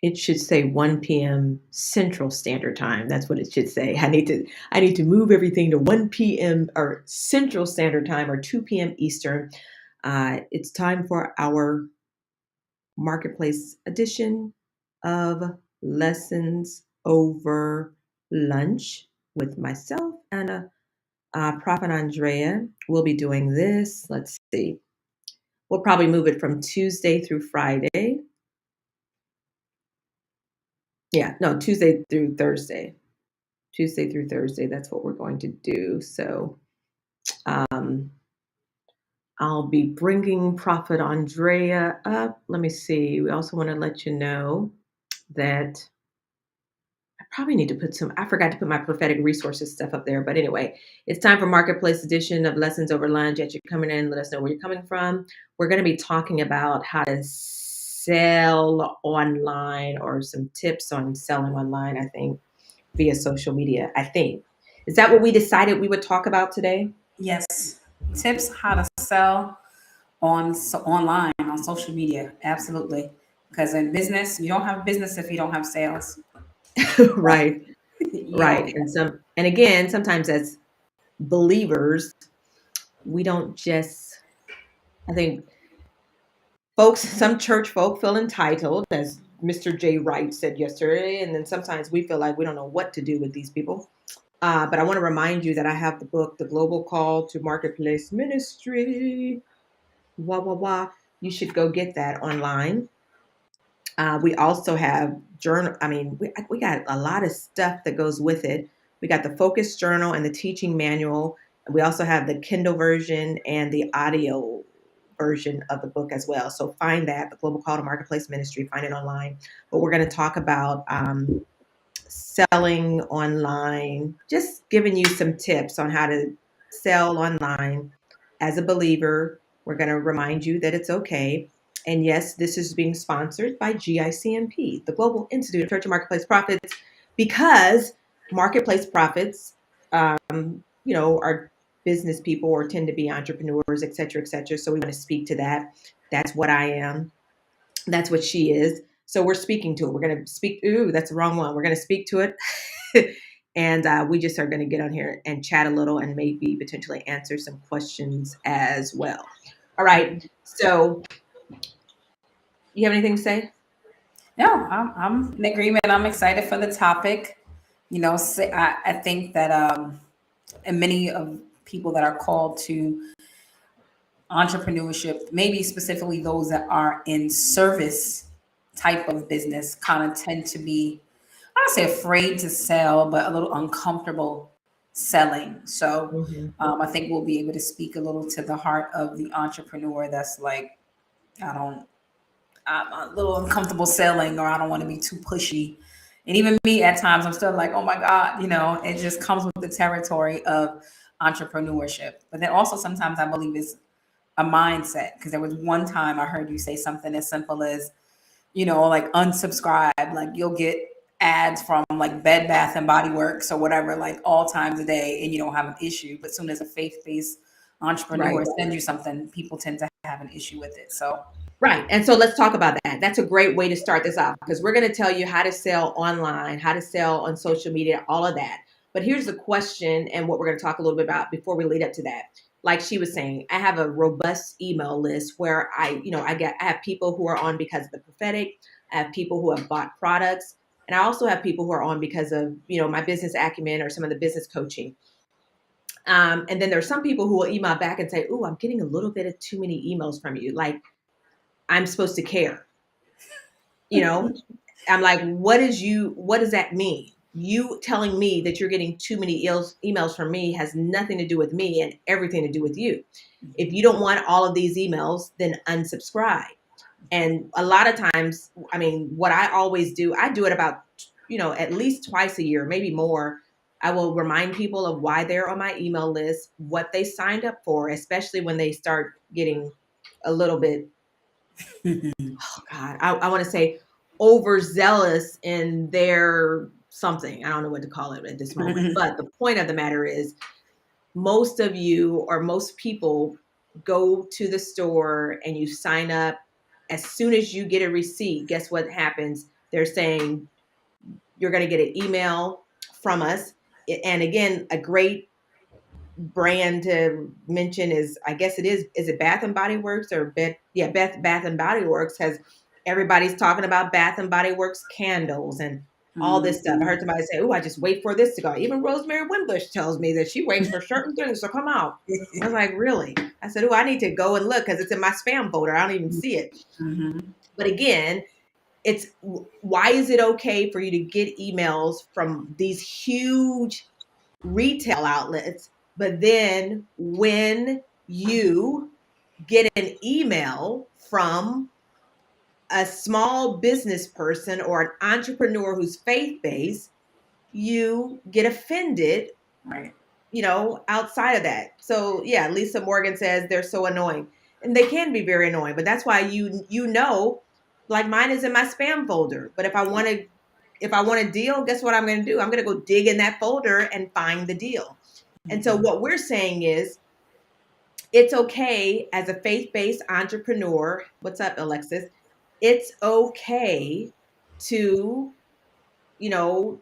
It should say 1 p.m. Central Standard Time. That's what it should say. I need to move everything to 1 p.m. or Central Standard Time or 2 p.m. Eastern. It's time for our marketplace edition of Lessons Over Lunch with myself and Prophet Andrea. We'll be doing this. Let's see. We'll probably move it from Tuesday through Friday. Yeah, no, Tuesday through Thursday. Tuesday through Thursday. That's what we're going to do. So um, I'll be bringing Prophet Andrea up. Let me see. We also want to let you know that I probably need to put I forgot to put my prophetic resources stuff up there. But anyway, it's time for Marketplace edition of Lessons Over Lunch. As you're coming in, let us know where you're coming from. We're going to be talking about how to sell online or some tips on selling online, I think, via social media, I think. Is that what we decided we would talk about today? Yes. Tips how to sell online on social media. Absolutely. Because in business, you don't have business if you don't have sales. Right, You don't. right. And again, sometimes as believers, we don't just, I think some church folk feel entitled, as Mr. J. Wright said yesterday, and then sometimes we feel like we don't know what to do with these people. But I want to remind you that I have the book, The Global Call to Marketplace Ministry. Wah, wah, wah. You should go get that online. We also have journal. I mean, we got a lot of stuff that goes with it. We got the focus journal and the teaching manual. We also have the Kindle version and the audio version of the book as well. So find that, the Global Call to Marketplace Ministry, find it online. But we're going to talk about selling online, just giving you some tips on how to sell online as a believer. We're going to remind you that it's okay. And yes, this is being sponsored by GICMP, the Global Institute of Church and Marketplace Profits, because marketplace profits, are business people or tend to be entrepreneurs, et cetera, et cetera. So we want to speak to that. That's what I am. That's what she is. So we're speaking to it. We're going to speak. Ooh, that's the wrong one. We're going to speak to it. And we just are going to get on here and chat a little and maybe potentially answer some questions as well. All right. So you have anything to say? No, I'm in agreement. I'm excited for the topic. I think that and many of people that are called to entrepreneurship, maybe specifically those that are in service type of business, kind of tend to be, I don't say afraid to sell, but a little uncomfortable selling. So Mm-hmm. I think we'll be able to speak a little to the heart of the entrepreneur that's like, I don't, I'm a little uncomfortable selling, or I don't want to be too pushy. And even me at times, I'm still like, oh my God, it just comes with the territory of entrepreneurship. But then also sometimes I believe it's a mindset, because there was one time I heard you say something as simple as, like unsubscribe, like you'll get ads from like Bed Bath and Body Works or whatever, like all times a day, and you don't have an issue. But soon as a faith-based Right. entrepreneur sends you something, people tend to have an issue with it. So Right. And so let's talk about that. That's a great way to start this off, because we're going to tell you how to sell online, how to sell on social media, all of that. But here's the question and what we're going to talk a little bit about before we lead up to that. Like she was saying, I have a robust email list where I have people who are on because of the prophetic. I have people who have bought products, and I also have people who are on because of, my business acumen or some of the business coaching. And then there's some people who will email back and say, "Oh, I'm getting a little bit of too many emails from you. Like, I'm supposed to care." You know, I'm like, what does that mean? You telling me that you're getting too many emails from me has nothing to do with me and everything to do with you. If you don't want all of these emails, then unsubscribe. And a lot of times, I mean, what I always do, I do it about, at least twice a year, maybe more. I will remind people of why they're on my email list, what they signed up for, especially when they start getting a little bit, oh God, I want to say overzealous in their something. I don't know what to call it at this moment. But the point of the matter is, most of you or most people go to the store and you sign up. As soon as you get a receipt, guess what happens? They're saying you're going to get an email from us. And again, a great brand to mention is, I guess is it Bath and Body Works or Bath and Body Works has, everybody's talking about Bath and Body Works candles and all this stuff. I Mhm. heard somebody say, "Oh, I just wait for this to go." Even Rosemary Wimbush tells me that she waits for certain things to come out. I was like, really? I said, "Oh, I need to go and look because it's in my spam folder. I don't even see it." Mhm. But again, it's, why is it okay for you to get emails from these huge retail outlets, but then when you get an email from a small business person or an entrepreneur who's faith-based, you get offended, Right. outside of that. So yeah, Lisa Morgan says they're so annoying. And they can be very annoying, but that's why like mine is in my spam folder. But if I want a deal, guess what I'm going to do? I'm going to go dig in that folder and find the deal. And so Mhm. what we're saying is it's okay as a faith-based entrepreneur. What's up, Alexis? It's okay to, you know,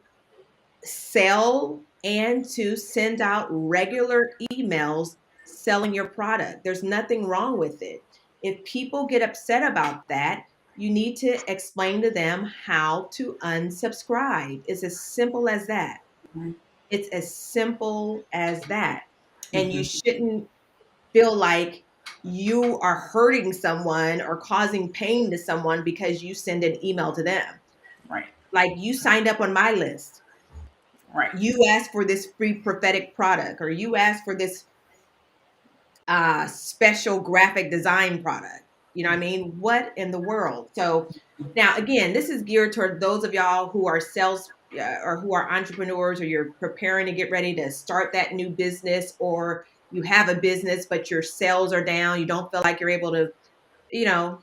sell and to send out regular emails selling your product. There's nothing wrong with it. If people get upset about that, you need to explain to them how to unsubscribe. It's as simple as that. Right. It's as simple as that. And you Mhm. shouldn't feel like you are hurting someone or causing pain to someone because you send an email to them. Right. Like, you signed up on my list. Right. You asked for this free prophetic product, or you asked for this special graphic design product. You know what I mean? What in the world? So now, again, this is geared toward those of y'all who are sales or who are entrepreneurs, or you're preparing to get ready to start that new business, or you have a business, but your sales are down. You don't feel like you're able to, you know,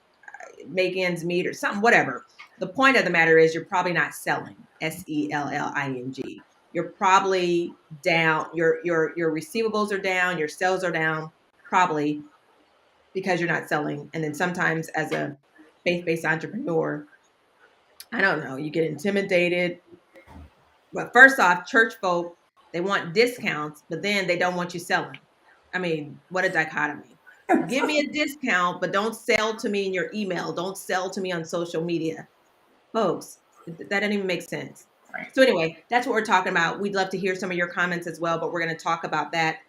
make ends meet or something, whatever. The point of the matter is you're probably not selling, selling. You're probably down. Your receivables are down, your sales are down, probably because you're not selling. And then sometimes as a faith-based entrepreneur, I don't know, you get intimidated. But first off, church folk, they want discounts, but then they don't want you selling. I mean, what a dichotomy. Give me a discount, but don't sell to me in your email. Don't sell to me on social media. Folks, that doesn't even make sense. Right. So anyway, that's what we're talking about. We'd love to hear some of your comments as well, but we're going to talk about that.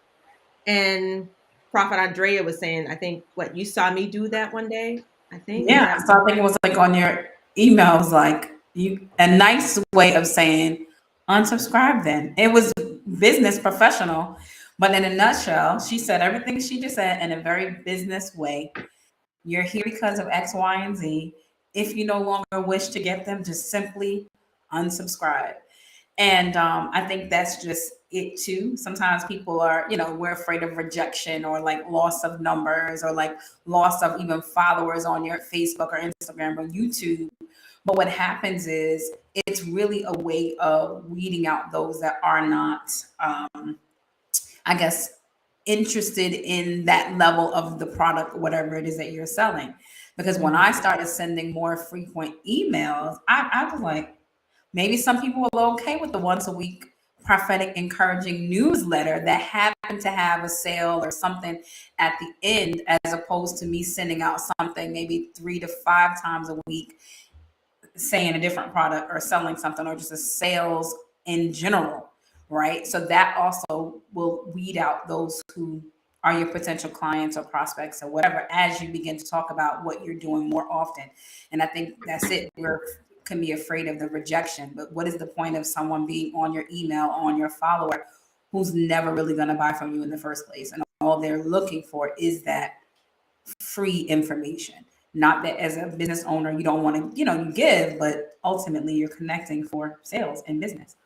And Prophet Andrea was saying, I think, what, you saw me do that one day? I think, is Yeah. that So I think it was like on your emails, like you a nice way of saying unsubscribe. Then it was business professional, but in a nutshell, she said everything she just said in a very business way. You're here because of X, Y, and Z. If you no longer wish to get them, just simply unsubscribe. And I think that's just it too. Sometimes people are, we're afraid of rejection or like loss of numbers or like loss of even followers on your Facebook or Instagram or YouTube. But what happens is it's really a way of weeding out those that are not, I guess, interested in that level of the product, whatever it is that you're selling. Because when Mhm. I started sending more frequent emails, I was like, maybe some people are okay with the once a week prophetic encouraging newsletter that happened to have a sale or something at the end, as opposed to me sending out something maybe 3 to 5 times a week saying a different product or selling something or just a sales in general, right? So that also will weed out those who are your potential clients or prospects or whatever as you begin to talk about what you're doing more often. And I think that's it. We're can be afraid of the rejection, but what is the point of someone being on your email, on your follower, who's never really going to buy from you in the first place? And all they're looking for is that free information. Not that as a business owner, you don't want to, you give, but ultimately you're connecting for sales and business.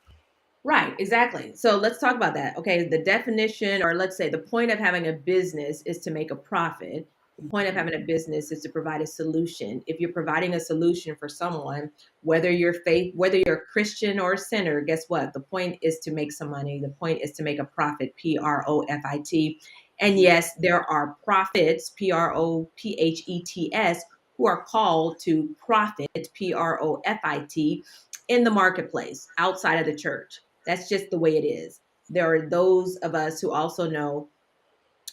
Right, exactly. So let's talk about that. Okay, the definition, or let's say the point of having a business is to make a profit. The point of having a business is to provide a solution. If you're providing a solution for someone, whether you're a Christian or a sinner, guess what? The point is to make some money. The point is to make a profit, profit. And yes, there are prophets, prophets, who are called to profit, Profit, in the marketplace outside of the church. That's just the way it is. There are those of us who also know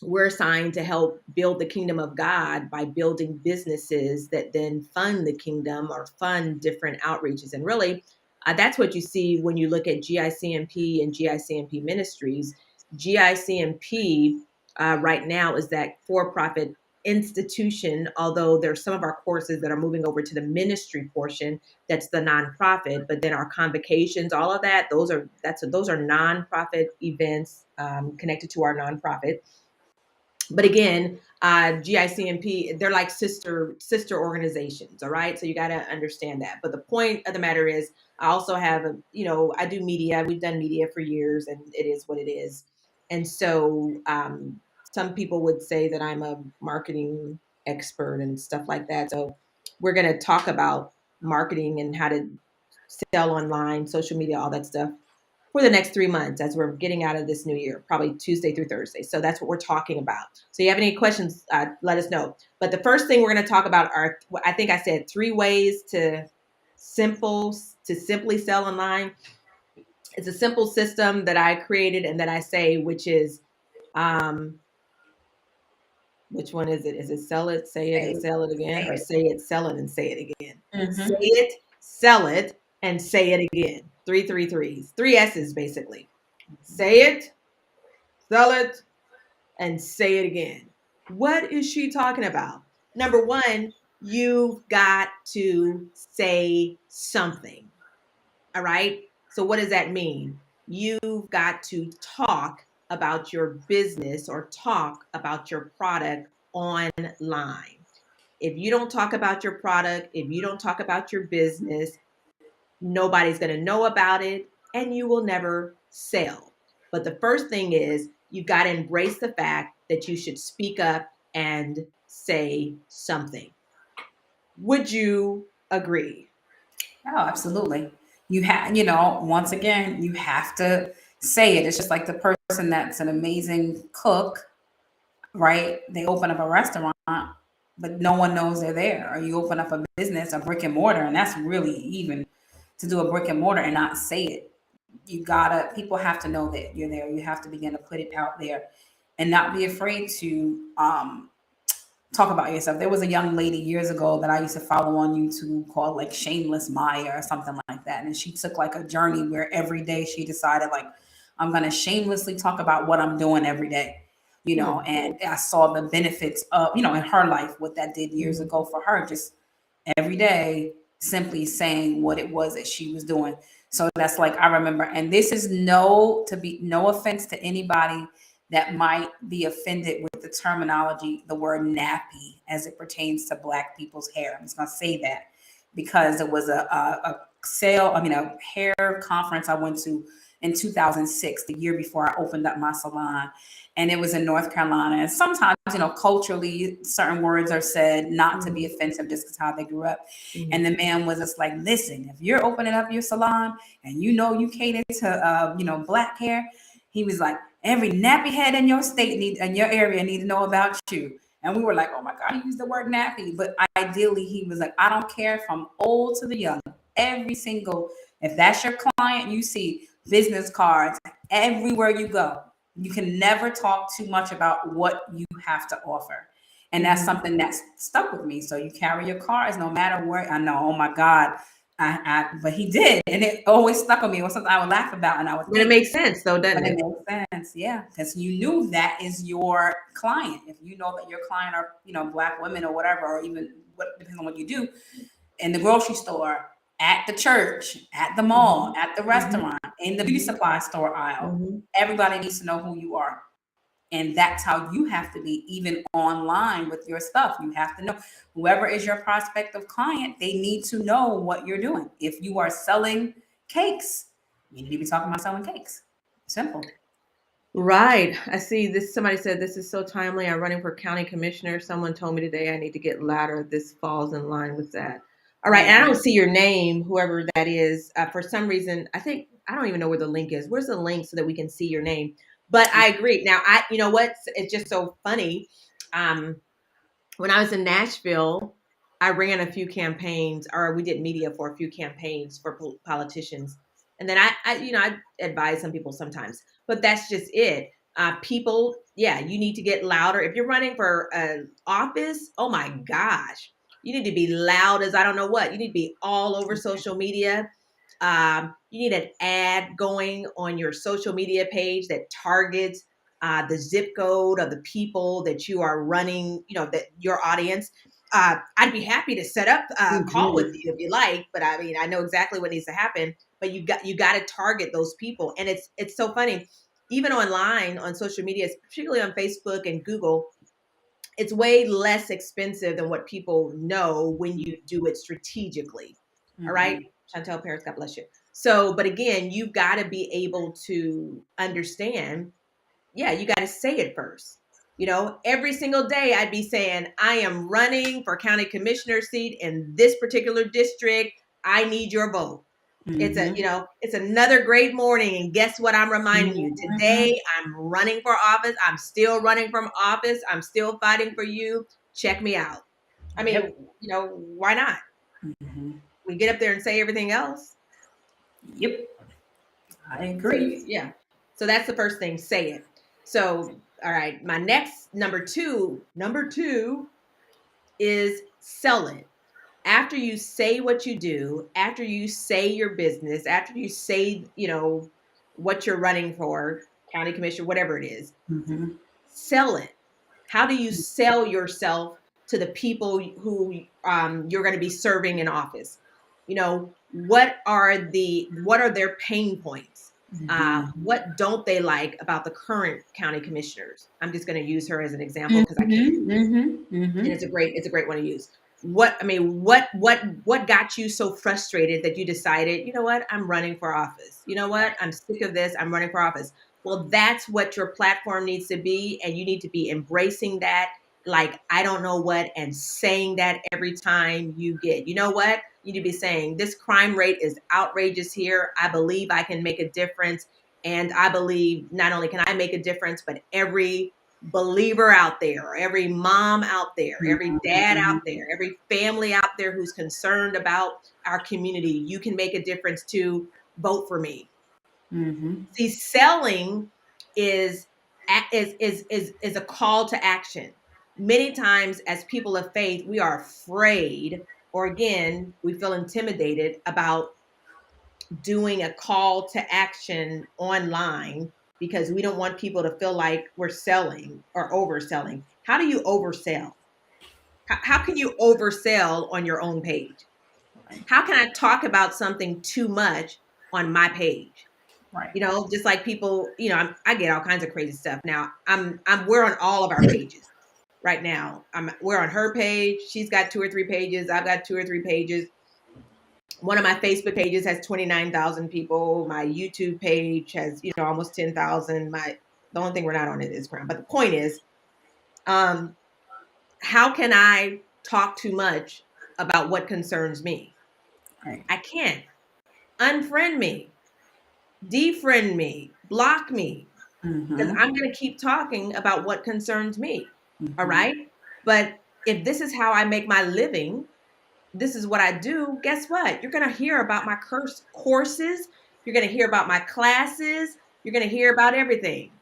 we're assigned to help build the kingdom of God by building businesses that then fund the kingdom or fund different outreaches. And really, that's what you see when you look at GICMP and GICMP Ministries. GICMP right now is that for-profit institution, although there's some of our courses that are moving over to the ministry portion, that's the nonprofit. But then our convocations, all of that, those are nonprofit events connected to our nonprofit. But again, GICMP, they're like sister organizations. All right. So you got to understand that. But the point of the matter is, I also have I do media. We've done media for years, and it is what it is. And so some people would say that I'm a marketing expert and stuff like that. So we're going to talk about marketing and how to sell online, social media, all that stuff for the next 3 months as we're getting out of this new year, probably Tuesday through Thursday. So that's what we're talking about. So you have any questions, let us know. But the first thing we're going to talk about are, I think I said 3 ways to simply sell online. It's a simple system that I created and that I say, which is, which one is it? Is it sell it, say it, and sell it again, or say it, sell it, and say it again? Say it, sell it, and say it again. 3 3 3s, 3 S's basically. Say it, sell it, and say it again. What is she talking about? Number one, you've got to say something. All right. So, what does that mean? You've got to talk about your business or talk about your product online. If you don't talk about your product, if you don't talk about your business, nobody's going to know about it and you will never sell. But the first thing is you've got to embrace the fact that you should speak up and say something. Would you agree? Oh, absolutely. You have, once again, you have to say it. It's just like the person that's an amazing cook, right? They open up a restaurant, but no one knows they're there. Or you open up a business, a brick and mortar, and that's really even to do a brick and mortar and not say it. People have to know that you're there. You have to begin to put it out there and not be afraid to talk about yourself. There was a young lady years ago that I used to follow on YouTube called like Shameless Maya or something like that. And she took like a journey where every day she decided like, I'm going to shamelessly talk about what I'm doing every day, and I saw the benefits of, in her life, what that did years ago for her, just every day, simply saying what it was that she was doing. So that's like, I remember, and this is no offense to anybody that might be offended with the terminology, the word nappy, as it pertains to Black people's hair. I'm just going to say that because it was a hair conference I went to in 2006, the year before I opened up my salon. And it was in North Carolina. And sometimes, culturally, certain words are said not to be offensive just because how they grew up. And the man was just like, listen, if you're opening up your salon and you cater to, Black hair, he was like, every nappy head in your area need to know about you. And we were like, oh my God, he used the word nappy. But ideally, he was like, I don't care from old to the young. If that's your client, you see business cards everywhere you go. You can never talk too much about what you have to offer. And that's something that's stuck with me. So you carry your cards no matter where. I know, oh my God. But he did. And it always stuck with me. It was something I would laugh about. And I would think. But it makes sense though, doesn't it? It makes sense. Yeah. Because you knew that is your client. If you know that your client are, Black women or whatever, or even depends on what you do, in the grocery store, at the church, at the mall, at the restaurant, in the beauty supply store aisle. Everybody needs to know who you are. And that's how you have to be, even online with your stuff. You have to know whoever is your prospective client, they need to know what you're doing. If you are selling cakes, you need to be talking about selling cakes. Simple. Right. I see this. Somebody said this is so timely. I'm running for county commissioner. Someone told me today I need to get louder. This falls in line with that. All right. And I don't see your name, whoever that is. For some reason, I don't even know where the link is. Where's the link so that we can see your name? But I agree. Now, you know what? It's just so funny. When I was in Nashville, I ran a few campaigns, or we did media for a few campaigns for politicians, and then I advise some people sometimes, but that's just it. People, yeah, you need to get louder if you're running for an office. Oh my gosh, you need to be loud as I don't know what. You need to be all over social media. You need an ad going on your social media page that targets the zip code of the people that you are running, that your audience. I'd be happy to set up a call with Mhm. you if you like, but I mean, I know exactly what needs to happen. But you got to target those people, and it's so funny. Even online on social media, particularly on Facebook and Google, it's way less expensive than what people know when you do it strategically. All right, Mhm. Chantel Paris, God bless you. So, but again, you've got to be able to understand, yeah, you got to say it first. Every single day I'd be saying, I am running for county commissioner seat in this particular district. I need your vote. Mhm. It's another great morning. And guess what? I'm reminding you Mhm. today, I'm running for office. I'm still running from office. I'm still fighting for you. Check me out. I mean, Yep. why not? Mhm. We get up there and say everything else. Yep. I So agree. yeah. So that's the first thing. Say it. So, all right. My next number two is sell it. After you say what you do, after you say your business, after you say, what you're running for, county commission, whatever it is, Mhm. sell it. How do you sell yourself to the people who you're going to be serving in office? What are their pain points? Mhm. What don't they like about the current county commissioners? I'm just going to use her as an example because I can't, Mhm. Mhm. and Mhm. it's a great one to use. What got you so frustrated that you decided, what, I'm running for office? You know what, I'm sick of this, I'm running for office. Well, that's what your platform needs to be, and you need to be embracing that, like, I don't know what, and saying that every time you get, you know what, you need to be saying, this crime rate is outrageous here, I believe I can make a difference, and I believe not only can I make a difference, but every believer out there, every mom out there, every dad out Mhm. there, every family out there who's concerned about our community, you can make a difference to vote for me. Mhm. See, selling is is a call to action. Many times as people of faith, we are afraid, or again, we feel intimidated about doing a call to action online because we don't want people to feel like we're selling or overselling. How do you oversell? How can you oversell on your own page? Right. How can I talk about something too much on my page? Right. Just like people, I get all kinds of crazy stuff. Now, we're on all of our pages right now. We're on her page. She's got 2 or 3 pages. I've got 2 or 3 pages. One of my Facebook pages has 29,000 people. My YouTube page has, almost 10,000. The only thing we're not on it is Crown. But the point is, um, how can I talk too much about what concerns me? Right. I can't. Unfriend me, defriend me, block me, because Mhm. I'm going to keep talking about what concerns me. All Mhm. right. But if this is how I make my living, this is what I do, guess what? You're going to hear about my courses. You're going to hear about my classes. You're going to hear about everything.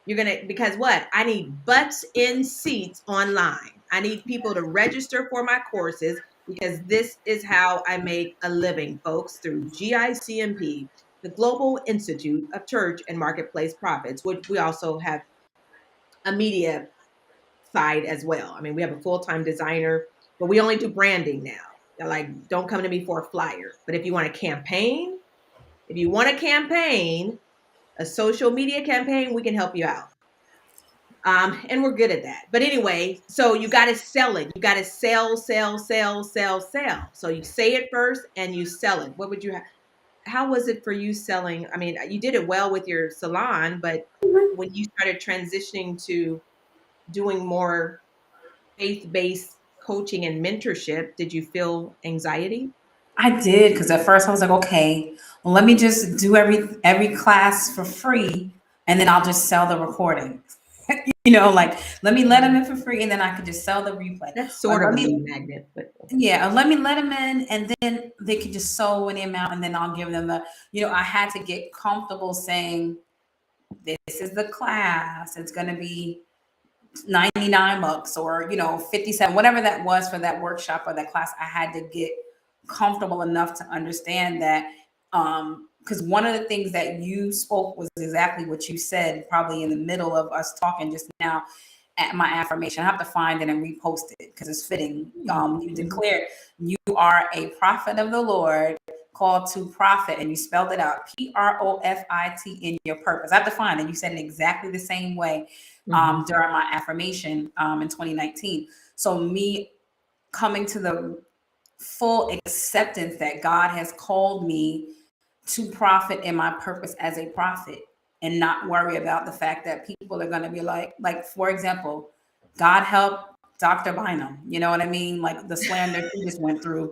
Because what? I need butts in seats online. I need people to register for my courses because this is how I make a living, folks, through GICMP, the Global Institute of Church and Marketplace Profits, which we also have a media side as well. I mean, we have a full-time designer, but we only do branding now. They're like, don't come to me for a flyer. But if you want a campaign, a social media campaign, we can help you out. And we're good at that. But anyway, so you got to sell it. You got to sell, sell, sell, sell, sell. So you say it first and you sell it. What would you have? How was it for you selling? I mean, you did it well with your salon, but when you started transitioning to doing more faith-based coaching and mentorship, did you feel anxiety? I did because at first I was like, okay, well, let me just do every class for free, and then I'll just sell the recording. Like, let me let them in for free, and then I could just sell the replay. That's Or sort of let a me, lead magnet, but yeah, let me let them in, and then they could just sow any amount, and then I'll give them I had to get comfortable saying, this is the class. It's going to be $99 or 57, whatever that was for that workshop or that class. I had to get comfortable enough to understand that, because one of the things that you spoke was exactly what you said, probably in the middle of us talking just now, at my affirmation. I have to find it and repost it because it's fitting. You declared you are a prophet of the Lord, called to profit, and you spelled it out, PROFIT, in your purpose. I have to find it. You said it exactly the same way during my affirmation in 2019. So me coming to the full acceptance that God has called me to profit in my purpose as a prophet, and not worry about the fact that people are going to be like, for example, God help Dr. Bynum. You know what I mean? Like the slander he just went through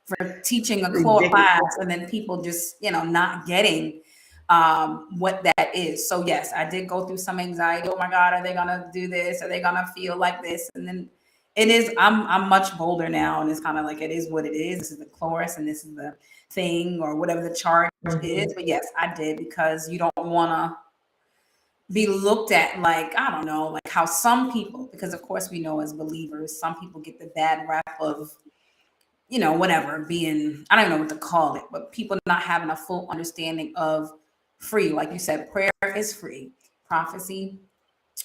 for teaching a ridiculous. class, and then people just, not getting what that is. So yes, I did go through some anxiety. Oh my God, are they going to do this? Are they going to feel like this? And then I'm much bolder now, and it's kind of like, it is what it is. This is the chorus, and this is the thing, or whatever the charge is. But yes, I did, because you don't want to be looked at like, I don't know, like how some people, because of course we know as believers, some people get the bad rap of, whatever, being, I don't know what to call it, but people not having a full understanding of free. Like you said, prayer is free, prophecy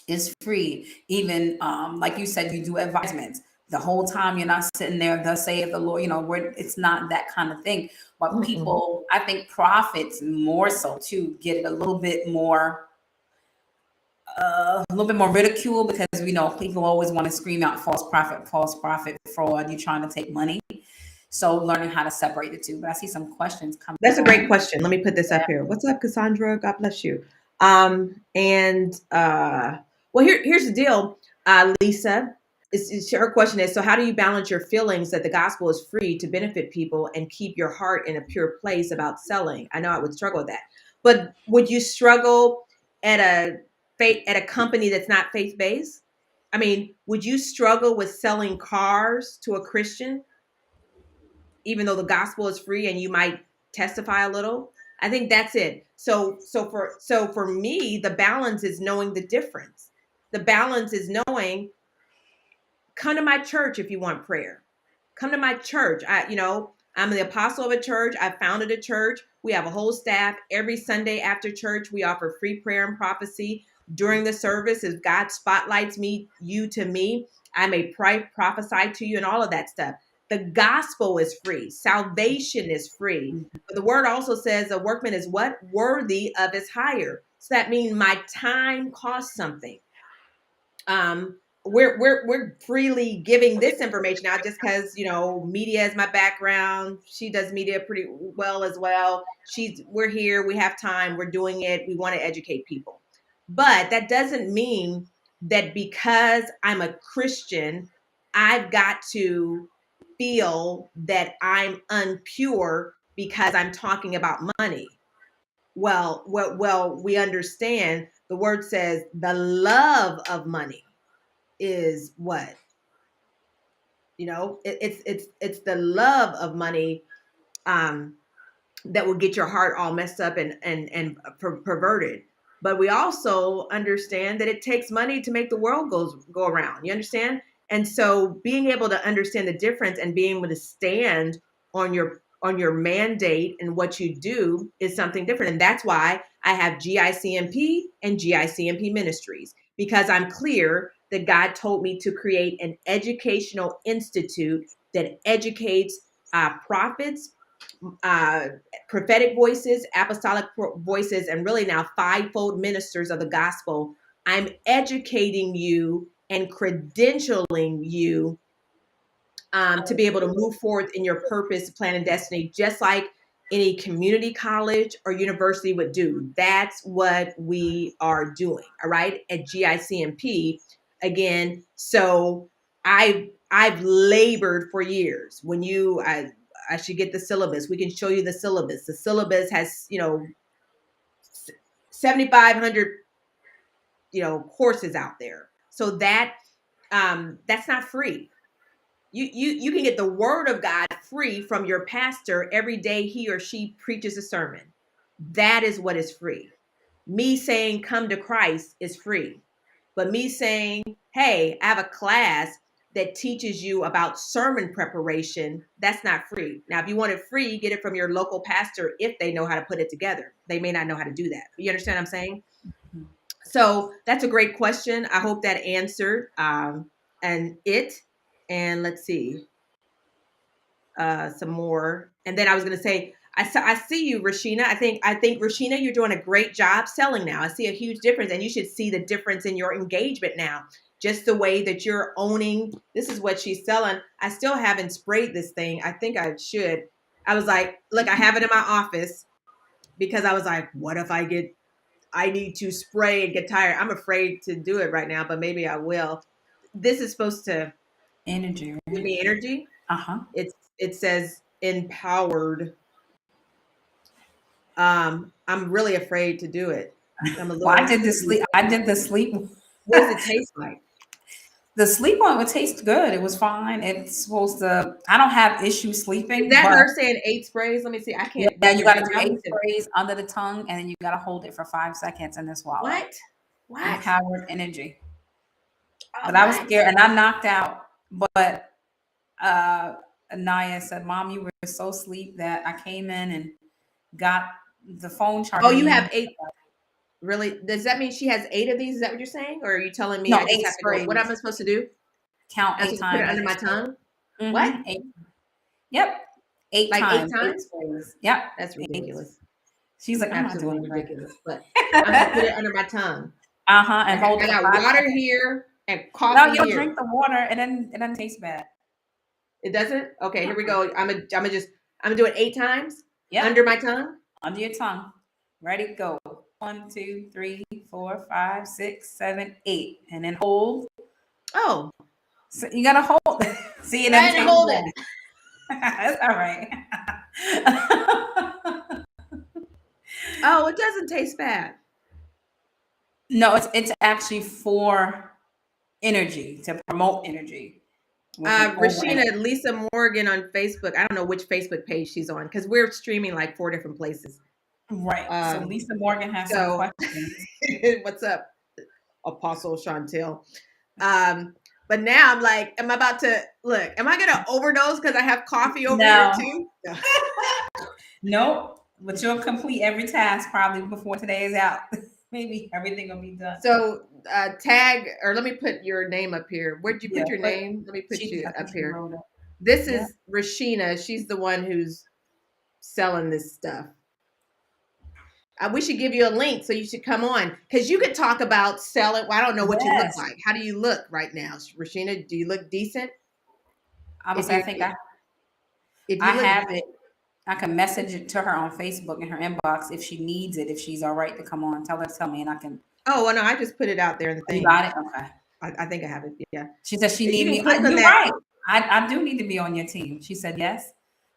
is free. Even like you said, you do advisements. The whole time you're not sitting there, thus saith the Lord, it's not that kind of thing. But people, I think prophets more so too, get it a little bit more ridicule, because we know people always want to scream out false prophet, fraud, you're trying to take money. So learning how to separate the two. But I see some questions coming That's a great on. question. Let me put this up here. What's up, Cassandra? God bless you. Well, here's the deal, Lisa. Her question is, so how do you balance your feelings that the gospel is free to benefit people and keep your heart in a pure place about selling? I know I would struggle with that, but would you struggle at a company that's not faith based? I mean, would you struggle with selling cars to a Christian, even though the gospel is free and you might testify a little? I think that's it. So for me, the balance is knowing the difference. The balance is knowing, come to my church if you want prayer. Come to my church. I'm the apostle of a church. I founded a church. We have a whole staff. Every Sunday after church, we offer free prayer and prophecy. During the service, as God spotlights you to me, I may prophesy to you and all of that stuff. The gospel is free. Salvation is free. But the word also says a workman is what? Worthy of his hire. So that means my time costs something. We're freely giving this information out just because media is my background. She does media pretty well as well. We're here, we have time, we're doing it, we want to educate people. But that doesn't mean that because I'm a Christian, I've got to feel that I'm unpure because I'm talking about money. Well, we understand the word says the love of money is what? It's the love of money that will get your heart all messed up and perverted. But we also understand that it takes money to make the world go around. You understand? And so being able to understand the difference and being able to stand on your mandate and what you do is something different. And that's why I have GICMP and GICMP Ministries, because I'm clear that God told me to create an educational institute that educates prophets, prophetic voices, apostolic voices, and really now fivefold ministers of the gospel. I'm educating you and credentialing you to be able to move forward in your purpose, plan, and destiny, just like any community college or university would do. That's what we are doing, all right, at GICMP. Again, so I've labored for years. I should get the syllabus. We can show you the syllabus. The syllabus has 7,500 courses out there. So that's not free. You can get the word of God free from your pastor every day he or she preaches a sermon. That is what is free. Me saying come to Christ is free. But me saying, hey, I have a class that teaches you about sermon preparation, that's not free. Now, if you want it free, get it from your local pastor if they know how to put it together. They may not know how to do that. You understand what I'm saying? So that's a great question. I hope that answered and let's see some more. And then I was going to say, I see you, Rashina. I think Rashina, you're doing a great job selling now. I see a huge difference, and you should see the difference in your engagement now. Just the way that you're owning. This is what she's selling. I still haven't sprayed this thing. I think I should. I was like, look, I have it in my office because I was like, what if I need to spray and get tired? I'm afraid to do it right now, but maybe I will. This is supposed to Energy, give right? me energy. Uh-huh. It says empowered. I'm really afraid to do it. I'm a Well, little. I did the sleep. What does it taste like? The sleep one would taste good. It was fine. It's supposed to. I don't have issues Is sleeping, that but her saying 8 sprays? Let me see. I can't. yeah, Wait a you minute. got to do How many? 8 sprays under the tongue, and then you got to hold it for 5 seconds and then swallow. What? What? Empowered energy. But I was What? scared, and I knocked out. But Anaya said, "Mom, you were so asleep that I came in and got the phone Oh, charger." you Needed have 8. Really? Does that mean she has 8 of these? Is that what you're saying? Or are you telling me no I just eight have to go? What am I sprays. supposed to do? Count I'm eight supposed to put it times. under my tongue? What? Mm-hmm. Eight. Yep. Eight Like eight times. Eight times? sprays. Yep. That's Eight. ridiculous. She's like, I'm not Absolutely doing it ridiculous. But I'm gonna put right. it under my tongue. And hold I it for got 5 seconds. water here and No, coffee you'll here. drink the water and then it doesn't taste bad. It doesn't? Okay, here we go. I'm gonna do it 8 times Yep. under my tongue. Under your tongue. Ready, go. 1, 2, 3, 4, 5, 6, 7, 8. And then hold. Oh, So you gotta hold. See, it I doesn't didn't taste hold it. bad. That's all right. Oh, it doesn't taste bad. No, it's actually for energy, to promote energy with an over and Rashina Lisa Morgan on Facebook. I don't know which Facebook page she's on because we're streaming like 4 different places. right. So Um, Lisa Morgan has some so questions. what's up, Apostle Chantel? But now I'm like, am I about to look? Am I gonna overdose because I have coffee over here No, too? No. nope. But you'll complete every task probably before today is out. Maybe everything will be done. So tag or let me put your name up here. Where'd you Yeah, put your but name? Let me put you I think up she here. wrote it. This Yeah. is Rashina. She's the one who's selling this stuff. We should give you a link so you should come on because you could talk about selling. Well, I don't know what you look Yes. like. How do you look right now, Rashina? Do you look decent? I would If say I you think if I you look, have it. I can message it to her on Facebook in her inbox if she needs it, if she's all right to come on. Tell her to tell me and I can. oh well, no, I just put it out there in the You thing. got it? Okay. I think I have it. Yeah. She said she You need can me. click on You're that. right. I do need to be on your team. She said yes.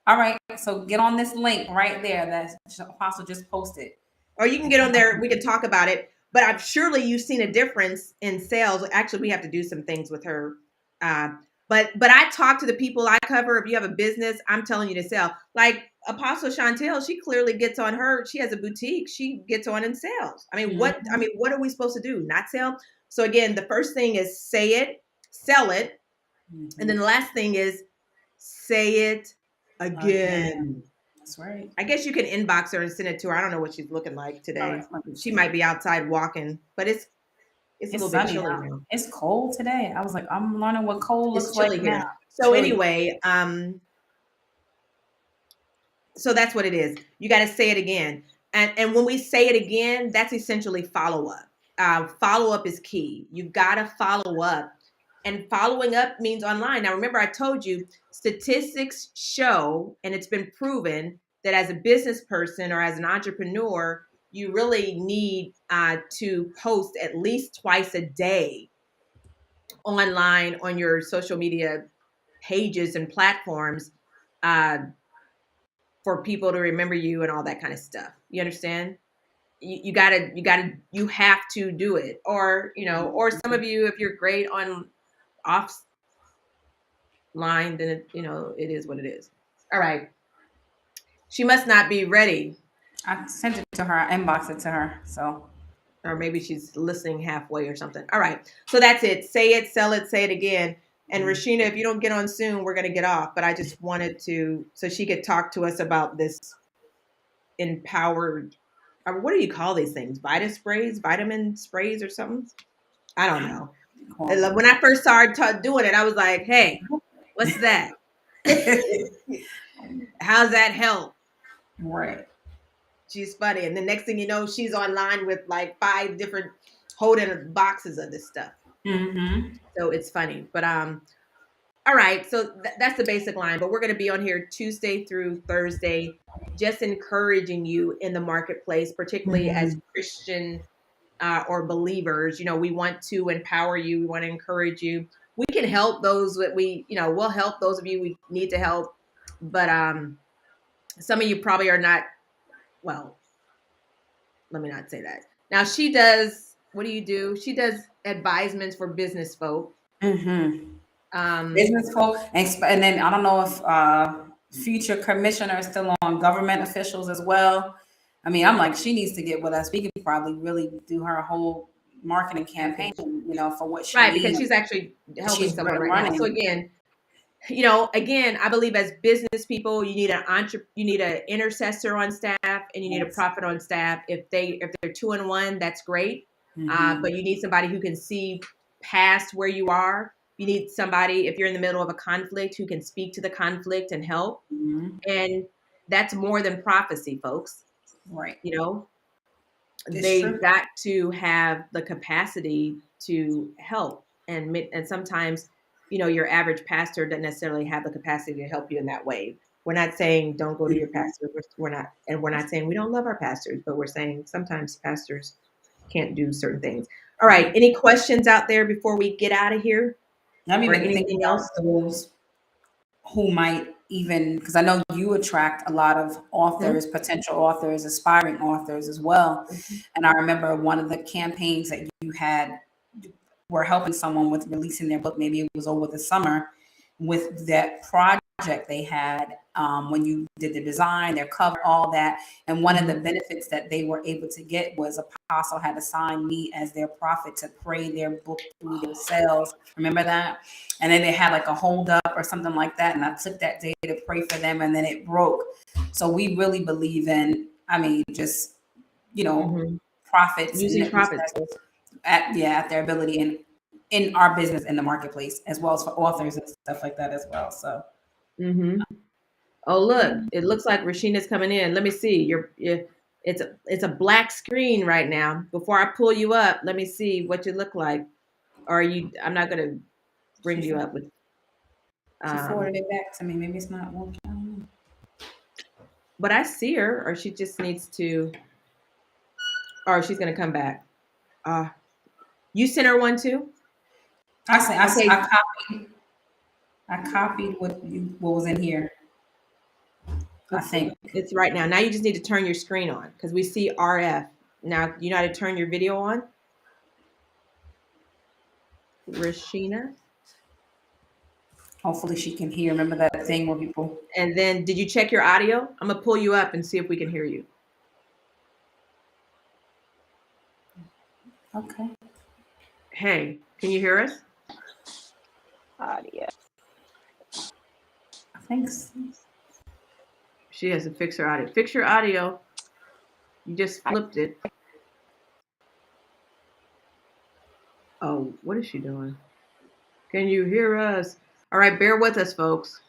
All right. So get on this link right there that Apostle just posted. Or you can get on there. We can talk about it. But I'm surely you've seen a difference in sales. Actually, we have to do some things with her. But I talk to the people I cover. If you have a business, I'm telling you to sell. Like Apostle Chantel, she clearly gets on her. She has a boutique. She gets on and sells. I mean, what are we supposed to do? Not sell? So again, the first thing is say it, sell it, and then the last thing is say it again. That's right. I guess you can inbox her and send it to her. I don't know what she's looking like today. Right. She might be outside walking, but it's a little bit sunny chilly now. now. It's cold today. I was like, I'm learning what cold It's looks chilly like here. now. So Chilly. anyway, so that's what it is. You got to say it again. And when we say it again, that's essentially follow up. Follow up is key. You've got to follow up. And following up means online. Now, remember, I told you statistics show, and it's been proven that as a business person or as an entrepreneur, you really need to post at least twice a day online on your social media pages and platforms uh, for people to remember you and all that kind of stuff. You understand? you have to do it. Or, or some of you, if you're great on offline, then it is what it is. All right. She must not be ready. I sent it to her. I inboxed it to her. So Or maybe she's listening halfway or something. All right. So that's it. Say it, sell it, say it again. And Rashina, if you don't get on soon, we're going to get off. But I just wanted to, so she could talk to us about this empowered, or what do you call these things? Vitamin sprays or something? I don't know. When I first started doing it, I was like, hey, what's that? How's that help? Right. She's funny. And the next thing you know, she's online with like 5 different holding boxes of this stuff. Mm-hmm. So it's funny. But all right. So that's the basic line. But we're going to be on here Tuesday through Thursday, just encouraging you in the marketplace, particularly as Christian or believers. We want to empower you. We want to encourage you. We can help those that we'll help those of you we need to help. But some of you probably are not, well, let me not say that. Now she does, what do you do? She does advisements for business folk. Business folk, and then I don't know if future commissioner is still on, government officials as well. I mean, I'm like, she needs to get with us. We could probably really do her whole marketing campaign, for what she Right, needs. because she's actually helping someone right running. now. So again, I believe as business people, you need an intercessor on staff, and you need a prophet on staff. If they're 2 in 1, that's great. But you need somebody who can see past where you are. You need somebody, if you're in the middle of a conflict, who can speak to the conflict and help. And that's more than prophecy, folks. Right. They've got to have the capacity to help. And sometimes, your average pastor doesn't necessarily have the capacity to help you in that way. We're not saying don't go to your pastor. We're not saying we don't love our pastors, but we're saying sometimes pastors can't do certain things. All right. Any questions out there before we get out of here? Let me Or make anything think else? about those who might even, because I know you attract a lot of authors, potential authors, aspiring authors as well. And I remember one of the campaigns that you had were helping someone with releasing their book. Maybe it was over the summer, with that project they had, when you did the design, their cover, all that. And one of the benefits that they were able to get was Apostle had assigned me as their prophet to pray their book through their sales. Remember that? And then they had like a hold up or something like that. And I took that day to pray for them, and then it broke. So we really believe in, just, prophets Using prophets. at their ability and in our business in the marketplace, as well as for authors and stuff like that as well. So Oh, look, it looks like Rashina's coming in. Let me see. It's a black screen right now. Before I pull you up, let me see what you look like. I'm not going to bring you up with. She forwarded it back to me. Maybe it's not working. I don't know. But I see her, or she just needs to, or she's going to come back. You sent her one too? I copied what was in here. I think it's right now. Now you just need to turn your screen on, because we see RF. Now you know how to turn your video on? Rashina? Hopefully she can hear. Remember that thing where people. And then did you check your audio? I'm going to pull you up and see if we can hear you. Okay. Hey, can you hear us? Audio. I think so. She has to fix her audio. Fix your audio. You just flipped it. Oh, what is she doing? Can you hear us? All right, bear with us, folks.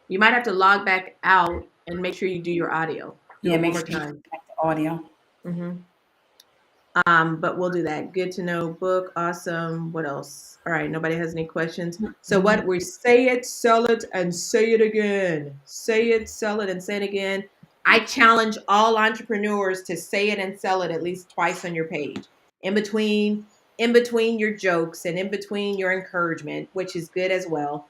You might have to log back out and make sure you do your audio. Do it one more time. The audio. But we'll do that. Good to know book. Awesome. What else? All right. Nobody has any questions. So what we say it, sell it, and say it again. Say it, sell it, and say it again. I challenge all entrepreneurs to say it and sell it at least twice on your page. In between your jokes and in between your encouragement, which is good as well.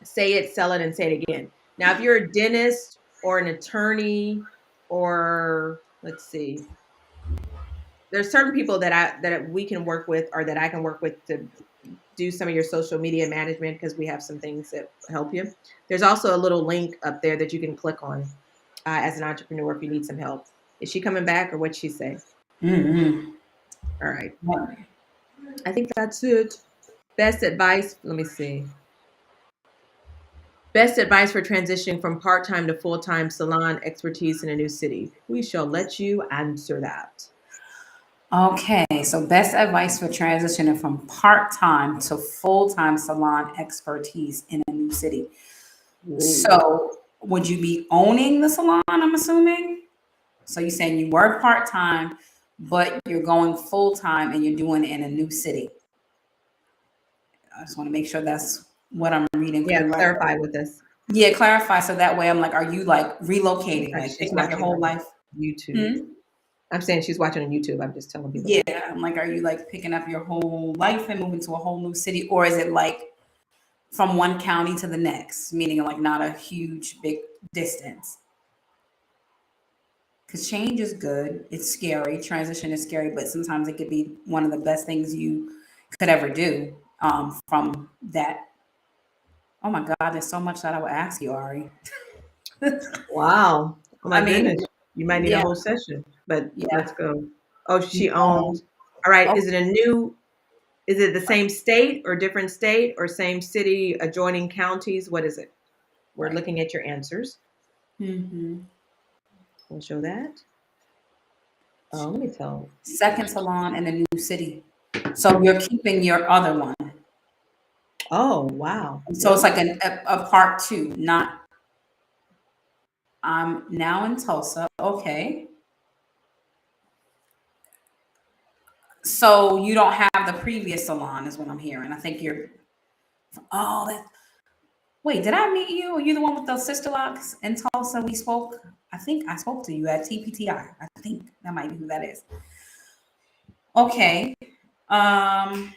Say it, sell it, and say it again. Now, if you're a dentist or an attorney or Let's see. There's certain people that we can work with, or that I can work with, to do some of your social media management, because we have some things that help you. There's also a little link up there that you can click on as an entrepreneur if you need some help. Is she coming back, or what'd she say? Mm-hmm. All right. I think that's it. Best advice. Let me see. Best advice for transitioning from part time to full time salon expertise in a new city. We shall let you answer that. Okay, so best advice for transitioning from part-time to full-time salon expertise in a new city. Whoa. So, would you be owning the salon, I'm assuming? So you're saying you work part-time, but you're going full-time and you're doing it in a new city. I just want to make sure that's what I'm reading Yeah, clear, right? clarify with us. Yeah, clarify so that way I'm like, are you like relocating, like She's picking up your watching whole on life? YouTube. Hmm? I'm saying she's watching on YouTube. I'm just telling people Yeah, that. I'm like, are you like picking up your whole life and moving to a whole new city, or is it like from one county to the next, meaning like not a huge big distance? Because change is good. It's scary. Transition is scary, but sometimes it could be one of the best things you could ever do. From that. Oh my God, there's so much that I would ask you, Ari. Wow. Oh my I mean, goodness. You might need a yeah, whole session, but yeah. let's go. Oh, she You own. owns. All right. Oh, Is it the same state or different state or same city, adjoining counties? What is it? We're right. looking at your answers. Hmm. We'll show that. Oh, let me tell. Second salon in a new city. So you're keeping your other one. Oh, wow. So it's Really? like a part two, not I'm now in Tulsa. Okay. So you don't have the previous salon, is what I'm hearing. I think you're. Oh, that. Wait, did I meet you? Are you the one with those sister locks in Tulsa? We spoke. I think I spoke to you at TPTI. I think that might be who that is. Okay. Um.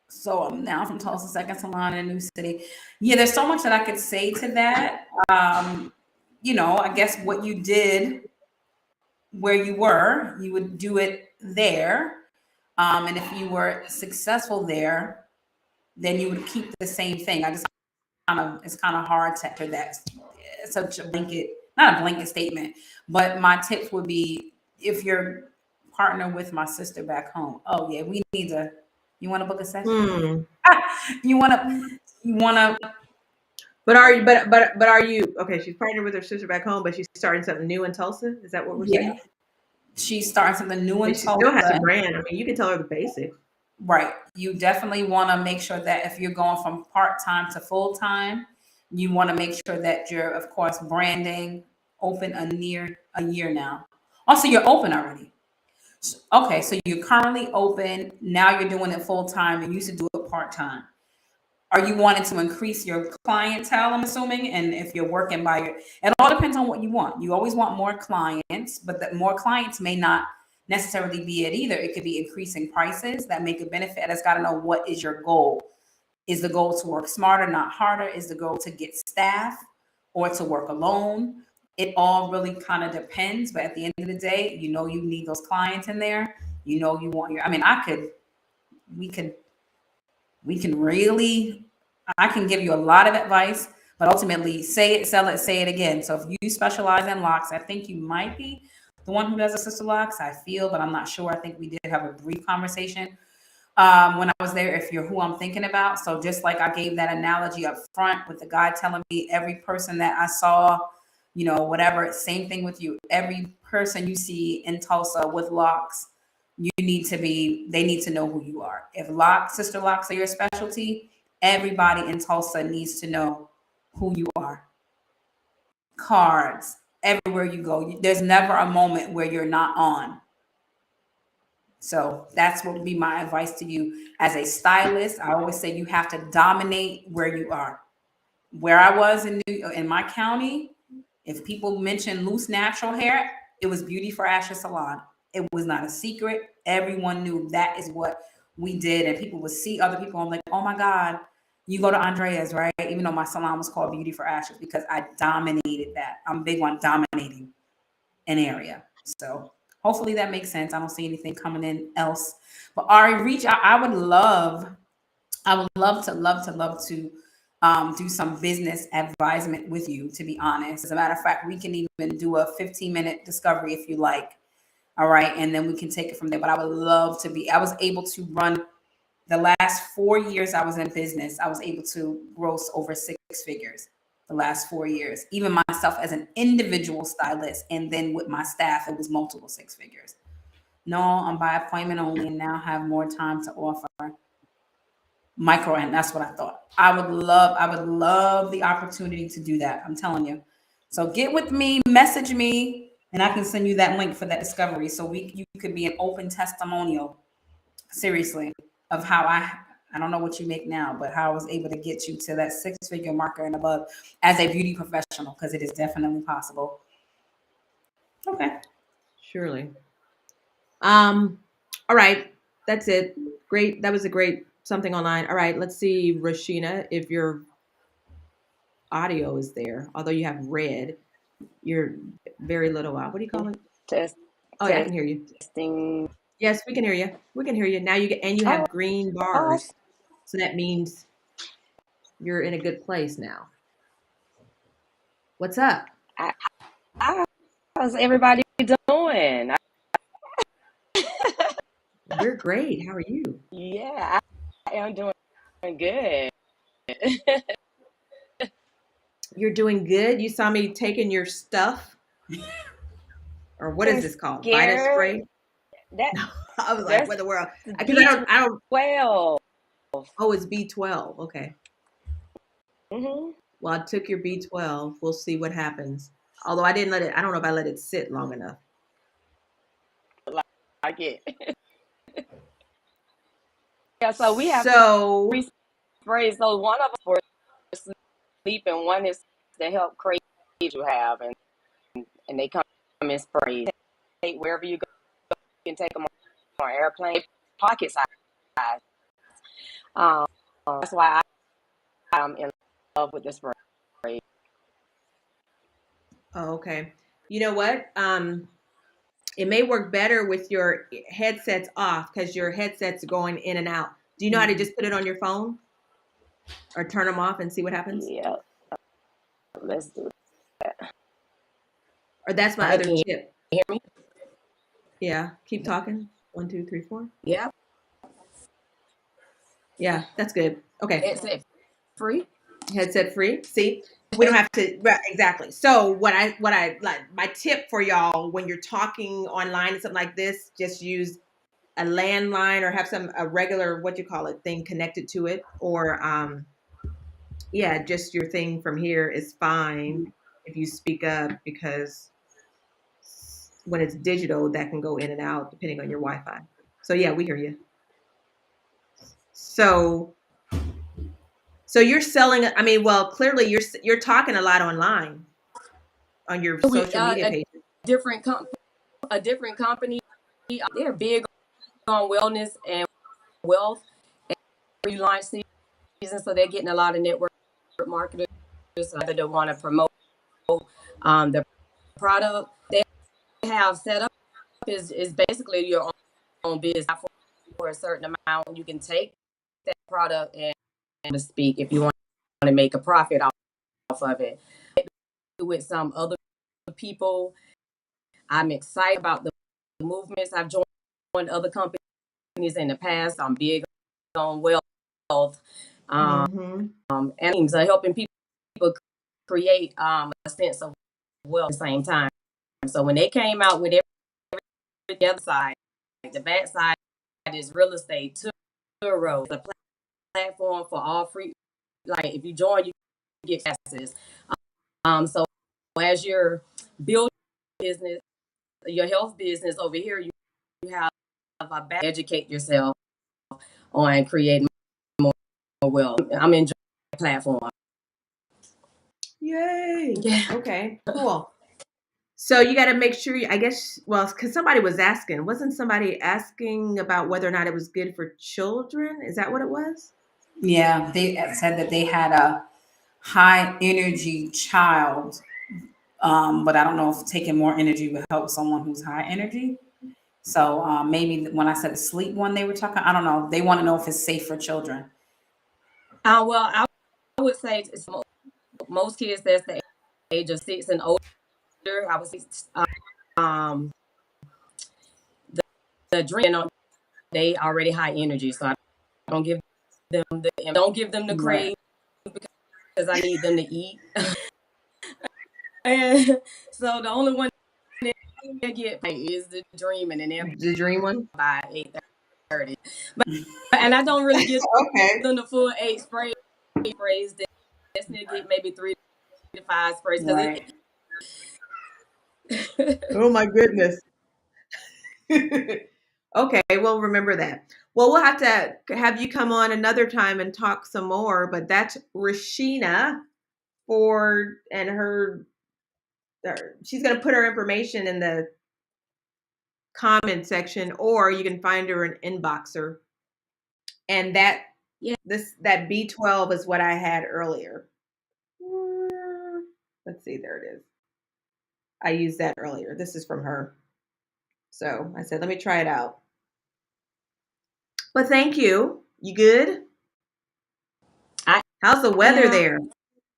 So I'm now from Tulsa, second salon in a new city. Yeah, there's so much that I could say to that. I guess what you did where you were, you would do it there. And if you were successful there, then you would keep the same thing. I just it's kind of hard to enter that. It's such a blanket, not a blanket statement, but my tips would be if you're partner with my sister back home. Oh yeah, we need to. You want to book a session? Hmm. you want to? You want to? But are you? But are you? Okay, she's partnered with her sister back home, but she's starting something new in Tulsa. Is that what we're Yeah, saying? she starts something new in But she still has a Tulsa. brand. I mean, you can tell her the basics. Right. You definitely want to make sure that if you're going from part time to full time, you want to make sure that you're, of course, branding open a year now. Also, you're open already. Okay, so you're currently open. Now you're doing it full time. You used to do it part time. Are you wanting to increase your clientele, I'm assuming? And if you're working by it all depends on what you want. You always want more clients, but that more clients may not necessarily be it either. It could be increasing prices that make a benefit. It's got to know what is your goal. Is the goal to work smarter, not harder? Is the goal to get staff or to work alone? It all really kind of depends. But at the end of the day, you need those clients in there. You want your, I mean, we could we can really I can give you a lot of advice, but ultimately say it, sell it, say it again. So if you specialize in locks, I think you might be the one who does the sister locks, I feel, but I'm not sure. I think we did have a brief conversation when I was there, if you're who I'm thinking about. So just like I gave that analogy up front with the guy telling me every person that I saw, whatever, same thing with you. Every person you see in Tulsa with locks, they need to know who you are. If sister locks are your specialty, everybody in Tulsa needs to know who you are. Cards, everywhere you go. There's never a moment where you're not on. So that's what would be my advice to you as a stylist. I always say you have to dominate where you are. Where I was in my county, if people mention loose natural hair, it was Beauty for Ashes Salon. It was not a secret. Everyone knew that is what we did, and people would see other people. I'm like, oh my God, you go to Andrea's, right? Even though my salon was called Beauty for Ashes because I dominated that. I'm big on dominating. an area. So hopefully that makes sense. I don't see anything coming in else. But Ari, reach out. I would love to do some business advisement with you, to be honest. As a matter of fact, we can even do a 15-minute discovery if you like. All right. And then we can take it from there. But I would love to I was able to run the last 4 years I was in business. I was able to gross over 6 figures the last 4 years, even myself as an individual stylist. And then with my staff, it was multiple 6 figures. No, I'm by appointment only and now have more time to offer micro. And that's what I thought. I would love the opportunity to do that. I'm telling you. So get with me, message me, and I can send you that link for that discovery. So you could be an open testimonial, seriously, of how I don't know what you make now, but how I was able to get you to that 6-figure marker and above as a beauty professional, because it is definitely possible. Okay. Surely. All right. That's it. Great. That was a great something online. All right. Let's see, Rashina, if your audio is there. Although you have red, you're very little out. What do you call it? Test, Oh yeah, I can hear you. testing. Yes, we can hear you. We can hear you. Now you Oh, have green bars. So that means you're in a good place now. What's up? how's everybody doing? We're great. How are you? Yeah, I am doing good. You're doing good. You saw me taking your stuff, or what is this called? Vita Scared. spray? That I was like, that's what the world? Because B12. I don't. Oh, it's B12. Okay. Mm-hmm. Well, I took your B12. We'll see what happens. Although I didn't let it. I don't know if I let it sit long enough. Like it. Yeah, so we have So, 3 sprays. So one of them for sleep, and one is to help create you have, and they come in sprays. Take wherever you go, you can take them on airplane, pocket size. Um, that's why I'm in love with this spray. oh, okay. You know what? It may work better with your headsets off because your headsets are going in and out. Do you know how to just put it on your phone or turn them off and see what happens? Yeah, let's do that. Or that's my Hi, other can you tip. hear me? Yeah, keep talking. 1, 2, 3, 4. Yeah, Yeah, that's good. Okay, headset free. headset free. See, we don't have to right, exactly. So what I like my tip for y'all when you're talking online and something like this, just use a landline or have a regular what you call it thing connected to it, or yeah, just your thing from here is fine if you speak up because when it's digital, that can go in and out depending on your Wi-Fi. So yeah, we hear you. So you're selling. I mean, well, clearly you're talking a lot online on your We social media a page. different a different company. They're big on wellness and wealth and relaunch season, so they're getting a lot of network marketers that want to promote the product they have set up. Is basically your own business for a certain amount. You can take that product and to speak if you want to make a profit off of it. With some other people, I'm excited about the movements. I've joined other companies in the past. I'm big on wealth, Mm-hmm. and helping people create a sense of wealth at the same time. So when they came out with the other side, the back side is real estate, Turo, the platform for all free. Like if you join, you get access. So as you're building business, your health business over here, you have a back educate yourself on creating more wealth. I'm enjoying the platform. Yay. Yeah. Okay, cool. So you got to make sure, I guess, well, because somebody was asking, wasn't somebody asking about whether or not it was good for children? Is that what it was? Yeah, they said that they had a high energy child But I don't know if taking more energy would help someone who's high energy. So maybe when I said a sleep one, they were talking. I don't know. They want to know if it's safe for children. Well, I would say most kids that's the age of 6 and older. I would say um, the drink, they already high energy, so I don't give them the Right. crave because I need them to eat. And so the only one they get is the dreaming, and they're The dream one. by 8:30. But and I don't really give Okay. them the full 8 sprays. They just need to get maybe 3 to 5 sprays because Right. Oh my goodness. Okay, we'll remember that. Well, we'll have to have you come on another time and talk some more. But that's Rashina Ford, and she's going to put her information in the comment section, or you can find her in Inboxer. And that B12 is what I had earlier. Let's see, there it is. I used that earlier. This is from her. So I said, let me try it out. But thank you. You good? How's the weather there?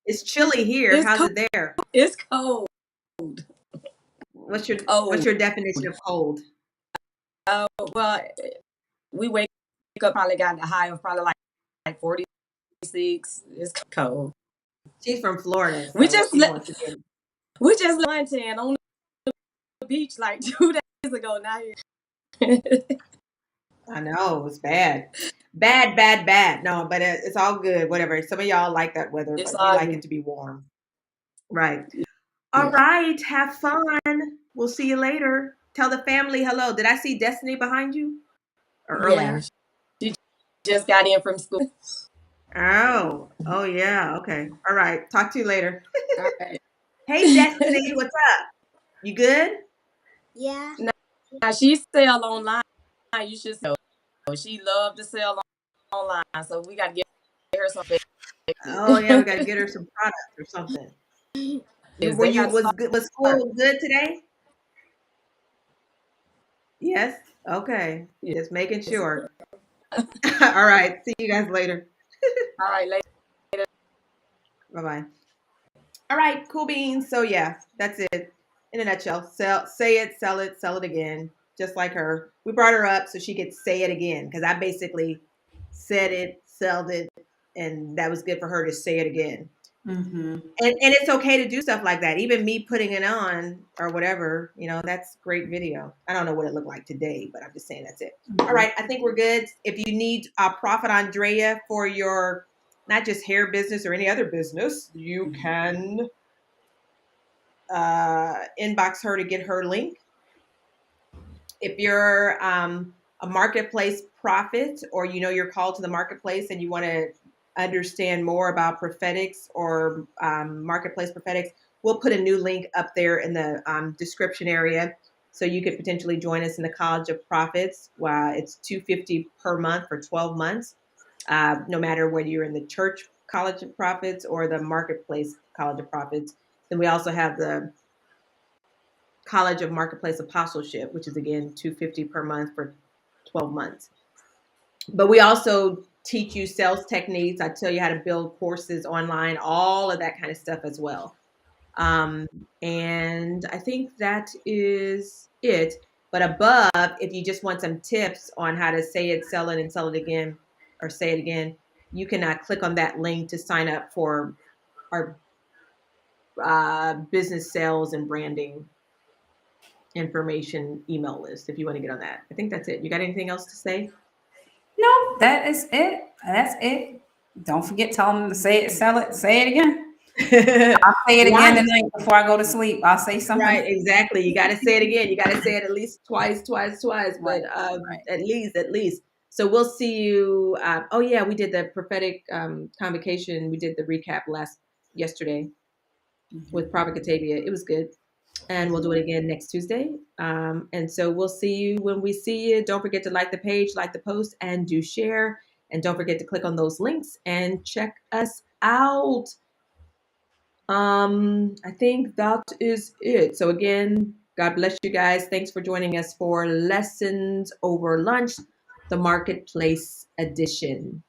It's chilly here. How's it there? It's cold. What's your definition of cold? Well, we wake up, probably got a high of probably like 46. It's cold. She's from Florida, so We just she wants to get. luncheon on the beach like 2 days ago. Now I know it's bad. Bad. No, but it's all good. Whatever. Some of y'all like that weather, it's but we all like good. it to be warm. Right. All right. Have fun. We'll see you later. Tell the family hello. Did I see Destiny behind you or earlier? She just got in from school. Oh yeah. Okay. All right. Talk to you later. All right. Hey, Destiny, what's up? You good? Yeah. Now she sell online. You should sell. She loved to sell online, so we got to get her something. Oh yeah, we gotta get her some products or something. They got Was school good today? Yes. Okay. Yes. Just making sure. All right. See you guys later. All right, later. Bye bye. All right. Cool beans. So yeah, that's it in a nutshell. Say it, sell it again. Just like her. We brought her up so she could say it again because I basically said it, sold it, and that was good for her to say it again. Mm-hmm. And it's okay to do stuff like that. Even me putting it on or whatever, that's great video. I don't know what it looked like today, but I'm just saying that's it. Mm-hmm. All right, I think we're good. If you need Prophet Andrea for your not just hair business or any other business, you can inbox her to get her link. If you're a marketplace prophet, or you're called to the marketplace and you want to understand more about prophetics or marketplace prophetics, we'll put a new link up there in the description area, so you could potentially join us in the College of Prophets. It's $250 per month for 12 months, no matter whether you're in the church College of Prophets or the marketplace College of Prophets. Then we also have the College of Marketplace Apostleship, which is again $250 per month for 12 months. But we also teach you sales techniques. I tell you how to build courses online, all of that kind of stuff as well. And I think that is it. But above, if you just want some tips on how to say it, sell it, and sell it again, or say it again, you can click on that link to sign up for our business sales and branding information email list if you want to get on that. I think that's it. You got anything else to say? No, that is it. That's it. Don't forget, tell them to say it, sell it, say it again. I'll say it again tonight before I go to sleep. I'll say something. Right, exactly. You got to say it again. You got to say it at least twice, but Right. at least. So we'll see you. Oh yeah, we did the prophetic convocation. We did the recap yesterday with Prophet Katavia. It was good. And we'll do it again next Tuesday. And so we'll see you when we see you. Don't forget to like the page, like the post, and do share. And don't forget to click on those links and check us out. I think that is it. So again, God bless you guys. Thanks for joining us for Lessons Over Lunch, the Marketplace edition.